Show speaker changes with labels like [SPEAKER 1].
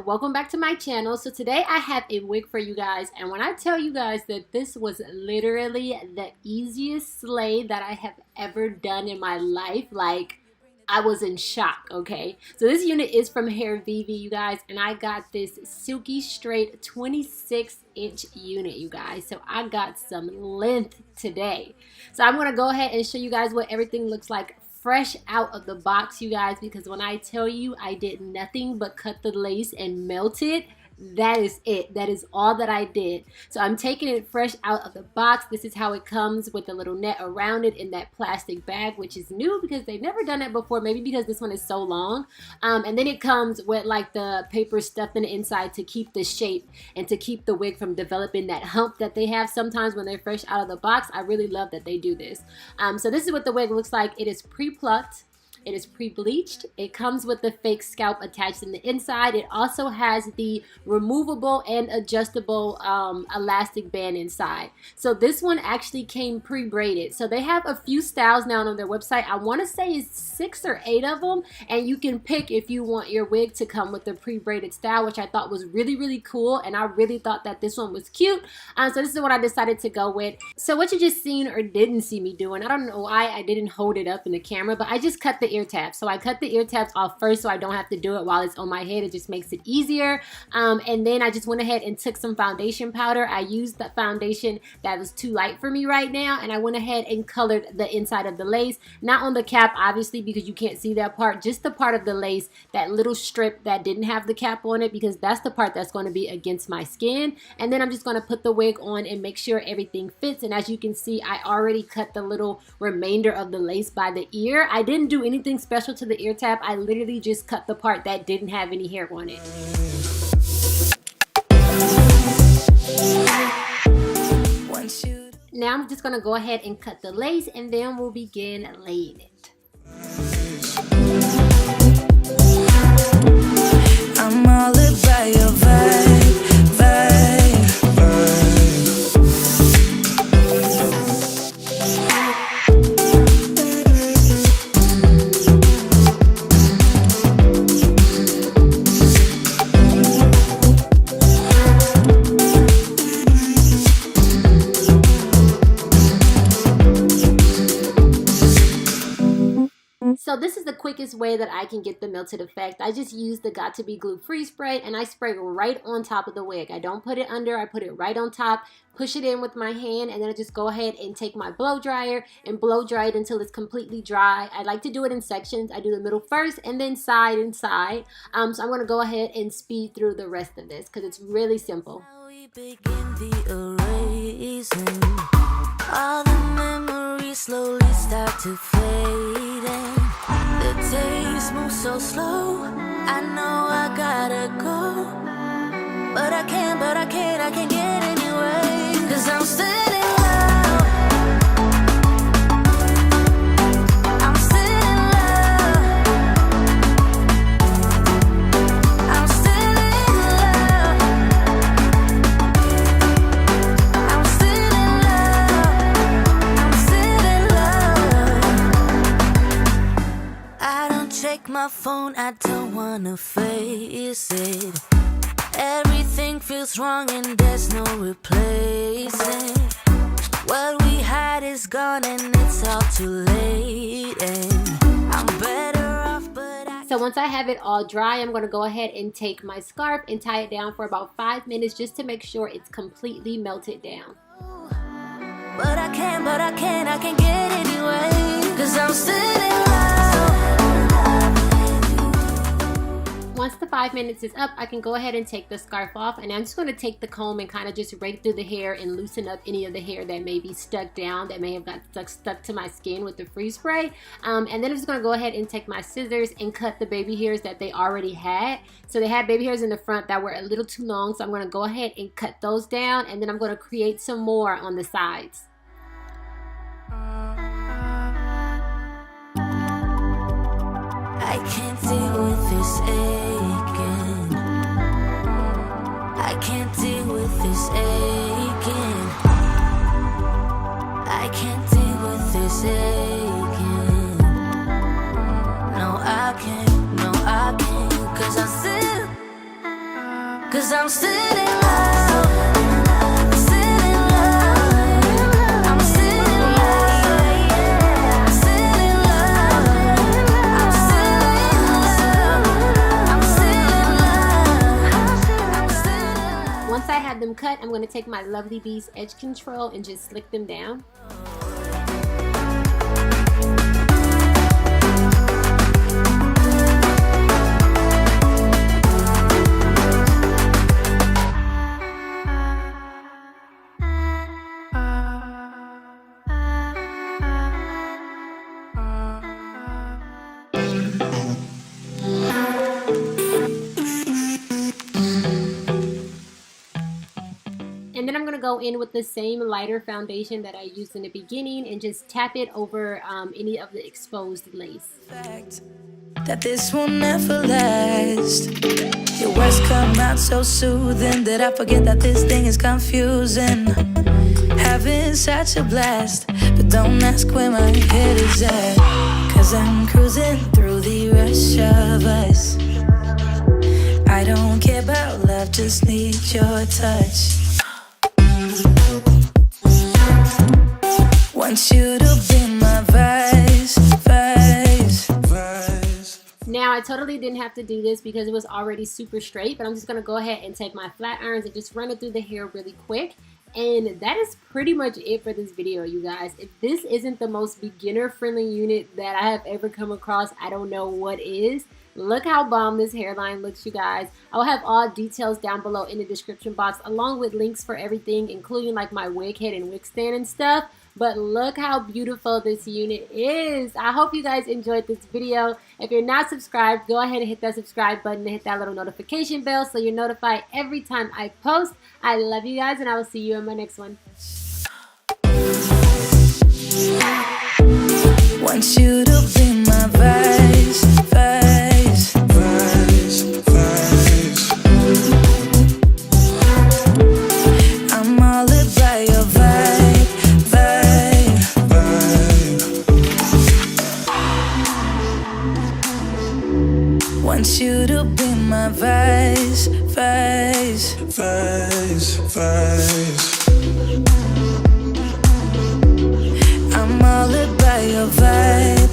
[SPEAKER 1] welcome back to my channel. So today I have a wig for you guys, and when I tell you guys that this was literally the easiest slay that I have ever done in my life, like I was in shock. Okay, so this unit is from Hairvivi, you guys, and I got this silky straight 26-inch unit, you guys. So I got some length today. So I'm gonna go ahead and show you guys what everything looks like fresh out of the box, you guys, because when I tell you I did nothing but cut the lace and melt it, that is it. That is all that I did. So I'm taking it fresh out of the box. This is how it comes with a little net around it in that plastic bag, which is new because they've never done that before, maybe because this one is so long. And then it comes with like the paper stuffed in the inside to keep the shape and to keep the wig from developing that hump that they have sometimes when they're fresh out of the box. I really love that they do this. So this is what the wig looks like. It is pre-plucked. It is pre-bleached. It comes with the fake scalp attached in the inside. It also has the removable and adjustable elastic band inside. So this one actually came pre-braided. So they have a few styles now on their website. I want to say it's 6 or 8 of them, and you can pick if you want your wig to come with the pre-braided style, which I thought was really, really cool, and I really thought that this one was cute. So this is what I decided to go with. So what you just seen or didn't see me doing, I don't know why I didn't hold it up in the camera, but I just cut the ear tabs. So I cut the ear tabs off first so I don't have to do it while it's on my head. It just makes it easier. And then I just went ahead and took some foundation powder. I used the foundation that was too light for me right now, and I went ahead and colored the inside of the lace. Not on the cap, obviously, because you can't see that part. Just the part of the lace, that little strip that didn't have the cap on it, because that's the part that's going to be against my skin. And then I'm just going to put the wig on and make sure everything fits. And as you can see, I already cut the little remainder of the lace by the ear. I didn't do anything special to the ear tab. I literally just cut the part that didn't have any hair on it. Now I'm just gonna go ahead and cut the lace, and then we'll begin laying it. I'm all about your vibe. So this is the quickest way that I can get the melted effect. I just use the Got To Be Glue Free Spray, and I spray right on top of the wig. I don't put it under, I put it right on top, push it in with my hand, and then I just go ahead and take my blow dryer and blow dry it until it's completely dry. I like to do it in sections. I do the middle first and then side and side. So I'm going to go ahead and speed through the rest of this because it's really simple.
[SPEAKER 2] Now we begin the erasing. All the memories slowly start to fade, and the days move so slow. I know I gotta go, but I can't get anyway, 'cause I'm still in love. I'm still in love. I'm still in love. I'm still in love. I'm still in love. I don't check my phone, I don't wanna face it. Everything feels wrong and there's no replacing. What we had is gone and it's all too late, and I'm better off, but
[SPEAKER 1] So once I have it all dry, I'm going to go ahead and take my scarf and tie it down for about 5 minutes just to make sure it's completely melted down.
[SPEAKER 2] But I can't get anyway, 'cause I'm still in love.
[SPEAKER 1] Once the 5 minutes is up, I can go ahead and take the scarf off, and I'm just going to take the comb and kind of just rake through the hair and loosen up any of the hair that may be stuck down, that may have got stuck to my skin with the freeze spray. And then I'm just going to go ahead and take my scissors and cut the baby hairs that they already had. So they had baby hairs in the front that were a little too long, so I'm going to go ahead and cut those down, and then I'm going to create some more on the sides.
[SPEAKER 2] I can't deal with this aching. I can't deal with this aching. I can't deal with this aching. No, I can't. No, I can't. 'Cause I still 'cause I'm still in love. Still in love. I'm still in love. Still in love. I'm still in love. I'm still in love. I'm still in love.
[SPEAKER 1] Once I have them cut, I'm going to take my Lovely Bees edge control and just slick them down. And then I'm going to go in with the same lighter foundation that I used in the beginning and just tap it over any of the exposed lace.
[SPEAKER 2] That this will never last. Your words come out so soothing that I forget that this thing is confusing. Having such a blast, but don't ask where my head is at, 'cause I'm cruising through the rush of us. I don't care about love, just need your touch. Want you to be my vice.
[SPEAKER 1] Now, I totally didn't have to do this because it was already super straight, but I'm just going to go ahead and take my flat irons and just run it through the hair really quick. And that is pretty much it for this video, you guys. If this isn't the most beginner-friendly unit that I have ever come across, I don't know what is. Look how bomb this hairline looks, you guys. I'll have all details down below in the description box, along with links for everything, including like my wig head and wig stand and stuff. But look how beautiful this unit is. I hope you guys enjoyed this video. If you're not subscribed, go ahead and hit that subscribe button and hit that little notification bell so you're notified every time I post. I love you guys, and I will see you in my next one.
[SPEAKER 2] Want you to be my vice. I'm all about your vibe. Want you to be my vice. I'm all about your vibe.